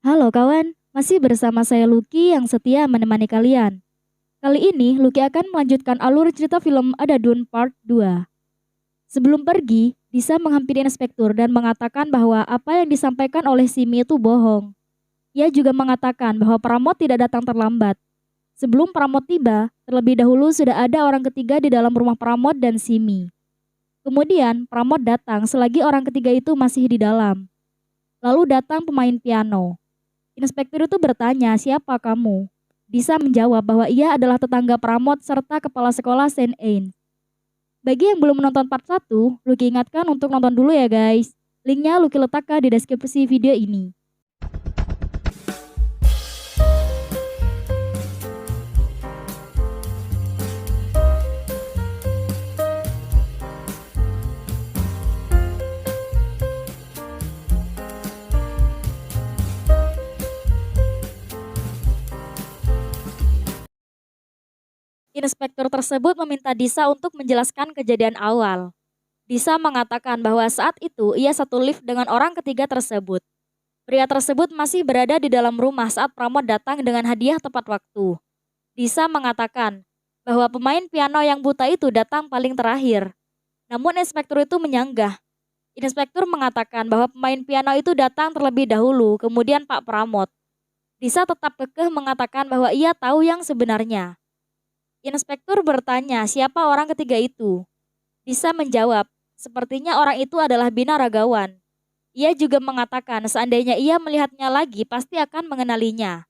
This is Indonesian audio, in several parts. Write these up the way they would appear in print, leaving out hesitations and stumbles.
Halo kawan, masih bersama saya Lucky yang setia menemani kalian. Kali ini Lucky akan melanjutkan alur cerita film Adadun Part 2. Sebelum pergi, Disa menghampiri inspektur dan mengatakan bahwa apa yang disampaikan oleh Simi itu bohong. Ia juga mengatakan bahwa Pramod tidak datang terlambat. Sebelum Pramod tiba, terlebih dahulu sudah ada orang ketiga di dalam rumah Pramod dan Simi. Kemudian Pramod datang selagi orang ketiga itu masih di dalam. Lalu datang pemain piano. Inspektur itu bertanya, siapa kamu? Disa menjawab bahwa ia adalah tetangga Pramod serta kepala sekolah Saint Anne. Bagi yang belum menonton part 1, Lucky ingatkan untuk nonton dulu ya guys. Linknya Lucky letakkan di deskripsi video ini. Inspektur tersebut meminta Disa untuk menjelaskan kejadian awal. Disa mengatakan bahwa saat itu ia satu lift dengan orang ketiga tersebut. Pria tersebut masih berada di dalam rumah saat Pramod datang dengan hadiah tepat waktu. Disa mengatakan bahwa pemain piano yang buta itu datang paling terakhir. Namun inspektur itu menyanggah. Inspektur mengatakan bahwa pemain piano itu datang terlebih dahulu, kemudian Pak Pramod. Disa tetap kekeh mengatakan bahwa ia tahu yang sebenarnya. Inspektur bertanya siapa orang ketiga itu. Disa menjawab, sepertinya orang itu adalah binaragawan. Ia juga mengatakan seandainya ia melihatnya lagi pasti akan mengenalinya.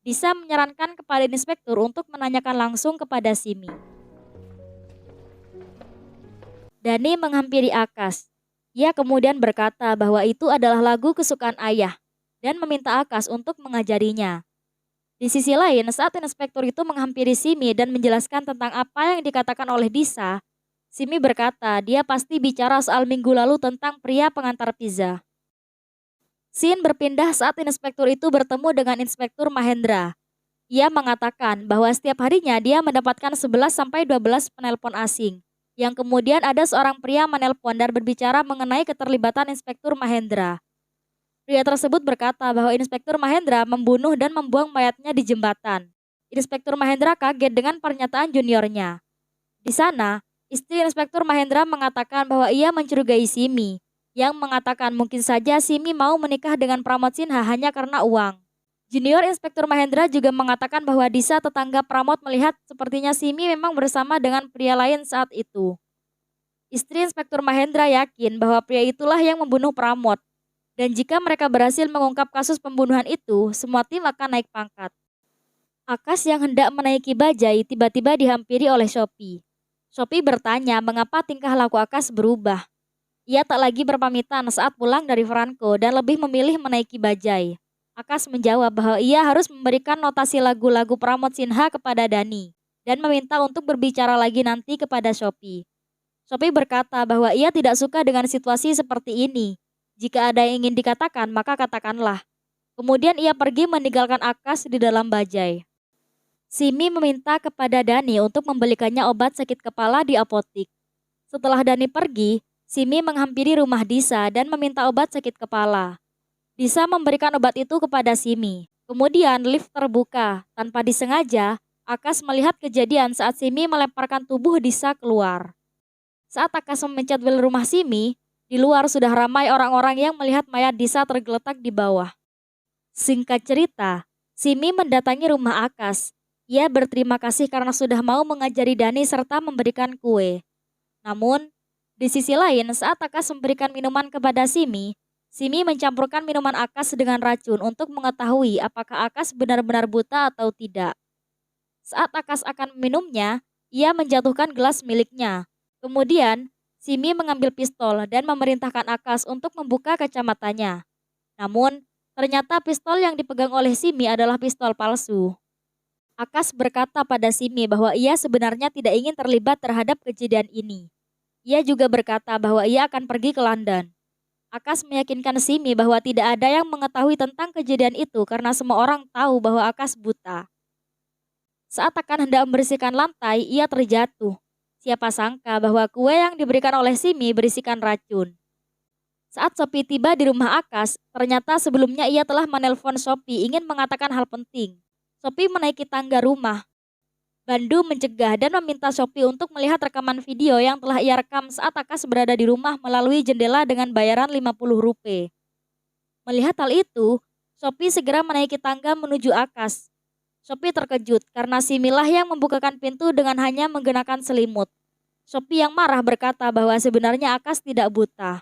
Disa menyarankan kepada inspektur untuk menanyakan langsung kepada Simi. Dani menghampiri Akas. Ia kemudian berkata bahwa itu adalah lagu kesukaan ayah dan meminta Akas untuk mengajarinya. Di sisi lain, saat inspektur itu menghampiri Simi dan menjelaskan tentang apa yang dikatakan oleh Disa, Simi berkata dia pasti bicara soal minggu lalu tentang pria pengantar pizza. Scene berpindah saat inspektur itu bertemu dengan Inspektur Mahendra. Ia mengatakan bahwa setiap harinya dia mendapatkan 11-12 penelpon asing, yang kemudian ada seorang pria menelpon dan berbicara mengenai keterlibatan Inspektur Mahendra. Pria tersebut berkata bahwa Inspektur Mahendra membunuh dan membuang mayatnya di jembatan. Inspektur Mahendra kaget dengan pernyataan juniornya. Di sana, istri Inspektur Mahendra mengatakan bahwa ia mencurigai Simi, yang mengatakan mungkin saja Simi mau menikah dengan Pramod Sinha hanya karena uang. Junior Inspektur Mahendra juga mengatakan bahwa Disa tetangga Pramod melihat sepertinya Simi memang bersama dengan pria lain saat itu. Istri Inspektur Mahendra yakin bahwa pria itulah yang membunuh Pramod. Dan jika mereka berhasil mengungkap kasus pembunuhan itu, semua tim akan naik pangkat. Akas yang hendak menaiki bajai tiba-tiba dihampiri oleh Shopee. Shopee bertanya mengapa tingkah laku Akas berubah. Ia tak lagi berpamitan saat pulang dari Franco dan lebih memilih menaiki bajai. Akas menjawab bahwa ia harus memberikan notasi lagu-lagu Pramod Sinha kepada Dani dan meminta untuk berbicara lagi nanti kepada Shopee. Shopee berkata bahwa ia tidak suka dengan situasi seperti ini. Jika ada yang ingin dikatakan, maka katakanlah. Kemudian ia pergi meninggalkan Akas di dalam bajai. Simi meminta kepada Dani untuk membelikannya obat sakit kepala di apotik. Setelah Dani pergi, Simi menghampiri rumah Disa dan meminta obat sakit kepala. Disa memberikan obat itu kepada Simi. Kemudian lift terbuka. Tanpa disengaja, Akas melihat kejadian saat Simi melemparkan tubuh Disa keluar. Saat Akas memencet bel rumah Simi, di luar sudah ramai orang-orang yang melihat mayat Disa tergeletak di bawah. Singkat cerita, Simi mendatangi rumah Akas. Ia berterima kasih karena sudah mau mengajari Dani serta memberikan kue. Namun, di sisi lain saat Akas memberikan minuman kepada Simi, Simi mencampurkan minuman Akas dengan racun untuk mengetahui apakah Akas benar-benar buta atau tidak. Saat Akas akan meminumnya, ia menjatuhkan gelas miliknya. Kemudian, Simi mengambil pistol dan memerintahkan Akas untuk membuka kacamatanya. Namun, ternyata pistol yang dipegang oleh Simi adalah pistol palsu. Akas berkata pada Simi bahwa ia sebenarnya tidak ingin terlibat terhadap kejadian ini. Ia juga berkata bahwa ia akan pergi ke London. Akas meyakinkan Simi bahwa tidak ada yang mengetahui tentang kejadian itu karena semua orang tahu bahwa Akas buta. Saat akan hendak membersihkan lantai, ia terjatuh. Siapa sangka bahwa kue yang diberikan oleh Simi berisikan racun. Saat Sophie tiba di rumah Akas, ternyata sebelumnya ia telah menelpon Sophie ingin mengatakan hal penting. Sophie menaiki tangga rumah. Bandu mencegah dan meminta Sophie untuk melihat rekaman video yang telah ia rekam saat Akas berada di rumah melalui jendela dengan bayaran 50 rupiah. Melihat hal itu, Sophie segera menaiki tangga menuju Akas. Sophie terkejut karena si Milah yang membukakan pintu dengan hanya menggunakan selimut. Sophie yang marah berkata bahwa sebenarnya Akas tidak buta.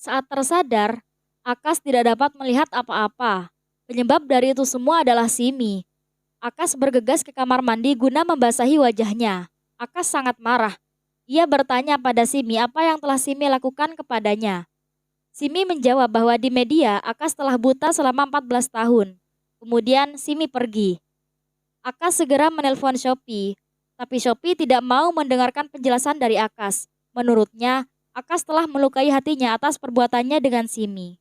Saat tersadar, Akas tidak dapat melihat apa-apa. Penyebab dari itu semua adalah Simi. Akas bergegas ke kamar mandi guna membasahi wajahnya. Akas sangat marah. Ia bertanya pada Simi apa yang telah Simi lakukan kepadanya. Simi menjawab bahwa di media Akas telah buta selama 14 tahun. Kemudian Simi pergi. Akas segera menelpon Sophie, tapi Sophie tidak mau mendengarkan penjelasan dari Akas. Menurutnya, Akas telah melukai hatinya atas perbuatannya dengan Simi.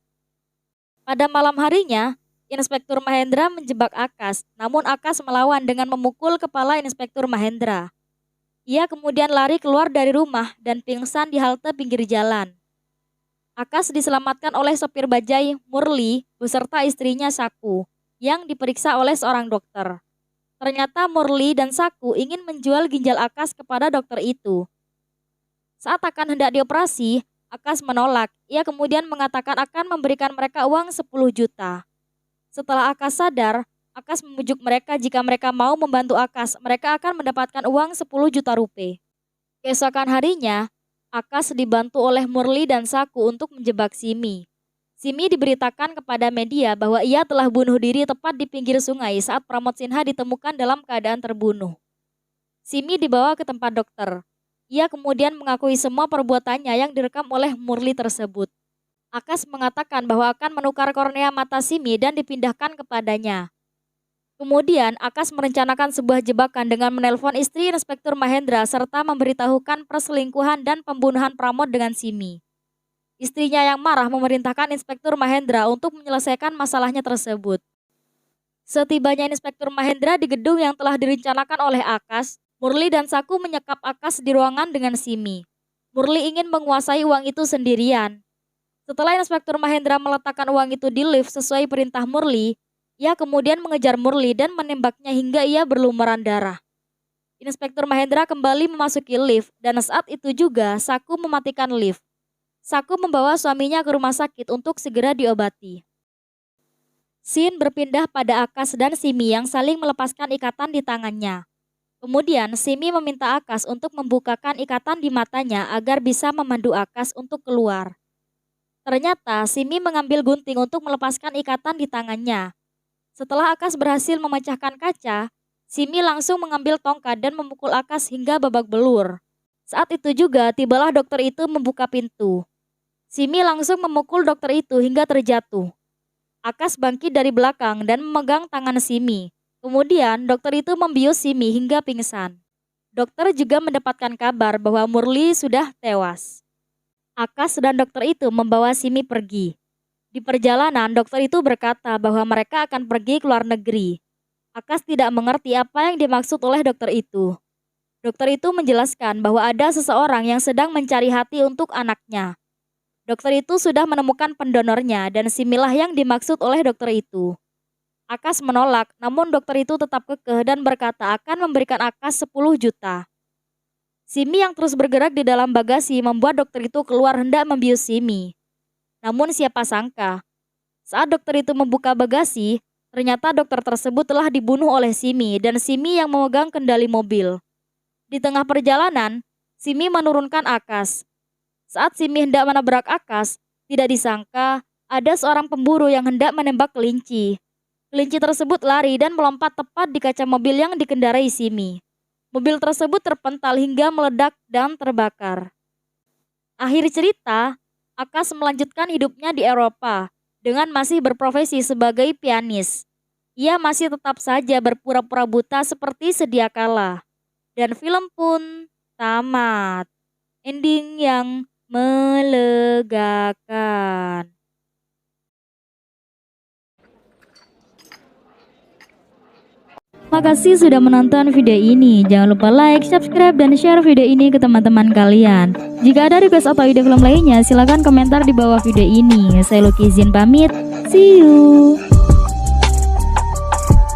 Pada malam harinya, Inspektur Mahendra menjebak Akas, namun Akas melawan dengan memukul kepala Inspektur Mahendra. Ia kemudian lari keluar dari rumah dan pingsan di halte pinggir jalan. Akas diselamatkan oleh sopir bajai Murli beserta istrinya Saku yang diperiksa oleh seorang dokter. Ternyata Murli dan Saku ingin menjual ginjal Akas kepada dokter itu. Saat akan hendak dioperasi, Akas menolak. Ia kemudian mengatakan akan memberikan mereka uang 10 juta. Setelah Akas sadar, Akas membujuk mereka jika mereka mau membantu Akas, mereka akan mendapatkan uang 10 juta rupiah. Keesokan harinya, Akas dibantu oleh Murli dan Saku untuk menjebak Simi. Simi diberitakan kepada media bahwa ia telah bunuh diri tepat di pinggir sungai saat Pramod Sinha ditemukan dalam keadaan terbunuh. Simi dibawa ke tempat dokter. Ia kemudian mengakui semua perbuatannya yang direkam oleh Murli tersebut. Akas mengatakan bahwa akan menukar kornea mata Simi dan dipindahkan kepadanya. Kemudian Akas merencanakan sebuah jebakan dengan menelpon istri Inspektur Mahendra serta memberitahukan perselingkuhan dan pembunuhan Pramod dengan Simi. Istrinya yang marah memerintahkan Inspektur Mahendra untuk menyelesaikan masalahnya tersebut. Setibanya Inspektur Mahendra di gedung yang telah direncanakan oleh Akas, Murli dan Saku menyekap Akas di ruangan dengan Simi. Murli ingin menguasai uang itu sendirian. Setelah Inspektur Mahendra meletakkan uang itu di lift sesuai perintah Murli, ia kemudian mengejar Murli dan menembaknya hingga ia berlumuran darah. Inspektur Mahendra kembali memasuki lift dan saat itu juga Saku mematikan lift. Saku membawa suaminya ke rumah sakit untuk segera diobati. Scene berpindah pada Akas dan Simi yang saling melepaskan ikatan di tangannya. Kemudian Simi meminta Akas untuk membukakan ikatan di matanya agar bisa memandu Akas untuk keluar. Ternyata Simi mengambil gunting untuk melepaskan ikatan di tangannya. Setelah Akas berhasil memecahkan kaca, Simi langsung mengambil tongkat dan memukul Akas hingga babak belur. Saat itu juga tibalah dokter itu membuka pintu. Simi langsung memukul dokter itu hingga terjatuh. Akas bangkit dari belakang dan memegang tangan Simi. Kemudian dokter itu membius Simi hingga pingsan. Dokter juga mendapatkan kabar bahwa Murli sudah tewas. Akas dan dokter itu membawa Simi pergi. Di perjalanan, dokter itu berkata bahwa mereka akan pergi ke luar negeri. Akas tidak mengerti apa yang dimaksud oleh dokter itu. Dokter itu menjelaskan bahwa ada seseorang yang sedang mencari hati untuk anaknya. Dokter itu sudah menemukan pendonornya dan Similah yang dimaksud oleh dokter itu. Akas menolak, namun dokter itu tetap kekeh dan berkata akan memberikan Akas 10 juta. Simi yang terus bergerak di dalam bagasi membuat dokter itu keluar hendak membius Simi. Namun siapa sangka, saat dokter itu membuka bagasi, ternyata dokter tersebut telah dibunuh oleh Simi dan Simi yang memegang kendali mobil. Di tengah perjalanan, Simi menurunkan Akas. Saat Simi hendak menabrak Akas, tidak disangka ada seorang pemburu yang hendak menembak kelinci. Kelinci tersebut lari dan melompat tepat di kaca mobil yang dikendarai Simi. Mobil tersebut terpental hingga meledak dan terbakar. Akhir cerita, Akas melanjutkan hidupnya di Eropa dengan masih berprofesi sebagai pianis. Ia masih tetap saja berpura-pura buta seperti sedia kala. Dan film pun tamat. Ending yang melegakan. Makasih sudah menonton video ini. Jangan lupa like, subscribe, dan share video ini ke teman-teman kalian. Jika ada request atau ide film lainnya, silahkan komentar di bawah video ini. Saya Lucky izin pamit. See you.